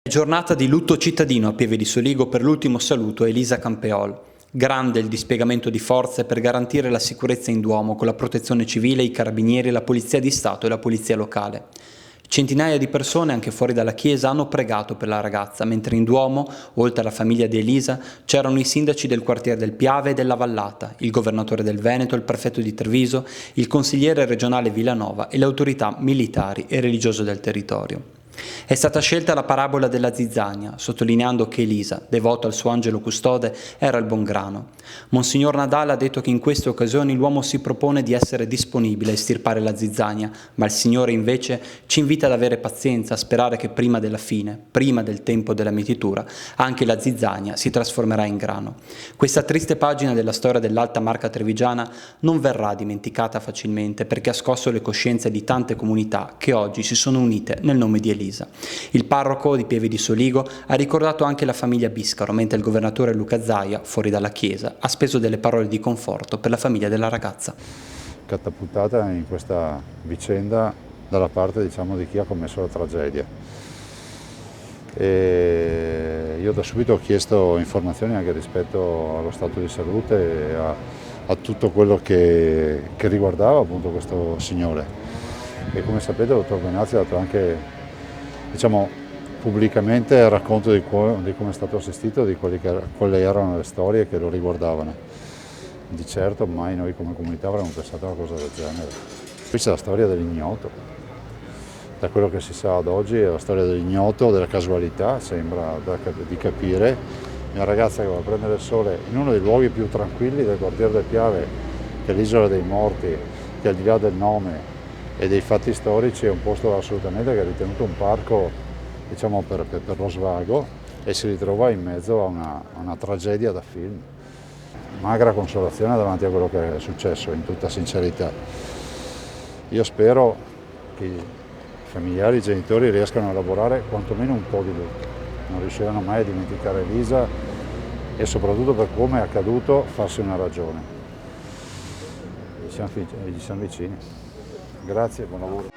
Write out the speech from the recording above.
Giornata di lutto cittadino a Pieve di Soligo per l'ultimo saluto a Elisa Campeol. Grande il dispiegamento di forze per garantire la sicurezza in Duomo con la protezione civile, i carabinieri, la polizia di Stato e la polizia locale. Centinaia di persone anche fuori dalla chiesa hanno pregato per la ragazza, mentre in Duomo, oltre alla famiglia di Elisa, c'erano i sindaci del quartiere del Piave e della Vallata, il governatore del Veneto, il prefetto di Treviso, il consigliere regionale Villanova e le autorità militari e religiose del territorio. È stata scelta la parabola della zizzania, sottolineando che Elisa, devota al suo angelo custode, era il buon grano. Monsignor Nadal ha detto che in queste occasioni l'uomo si propone di essere disponibile a estirpare la zizzania, ma il Signore invece ci invita ad avere pazienza, a sperare che prima della fine, prima del tempo della mietitura, anche la zizzania si trasformerà in grano. Questa triste pagina della storia dell'Alta Marca Trevigiana non verrà dimenticata facilmente perché ha scosso le coscienze di tante comunità che oggi si sono unite nel nome di Elisa. Il parroco di Pieve di Soligo ha ricordato anche la famiglia Biscaro, mentre il governatore Luca Zaia, fuori dalla chiesa, ha speso delle parole di conforto per la famiglia della ragazza. Catapultata in questa vicenda dalla parte, diciamo, di chi ha commesso la tragedia. E io da subito ho chiesto informazioni anche rispetto allo stato di salute e a tutto quello che riguardava appunto questo signore. E come sapete il dottor Benazzi ha dato anche, diciamo, pubblicamente il racconto di come è stato assistito, di quelle erano le storie che lo riguardavano. Di certo mai noi come comunità avremmo pensato a una cosa del genere. Qui c'è la storia dell'ignoto. Da quello che si sa ad oggi è la storia dell'ignoto, della casualità, sembra di capire. Una ragazza che va a prendere il sole in uno dei luoghi più tranquilli del quartiere del Piave, che è l'Isola dei Morti, che al di là del nome e dei fatti storici è un posto assolutamente che è ritenuto un parco, diciamo, per lo svago, e si ritrova in mezzo a una tragedia da film. Magra consolazione davanti a quello che è successo, in tutta sincerità. Io spero che i familiari e i genitori riescano a elaborare quantomeno un po' di lutto. Non riusciranno mai a dimenticare Elisa e soprattutto per come è accaduto farsi una ragione. Gli siamo vicini. Grazie e buon lavoro.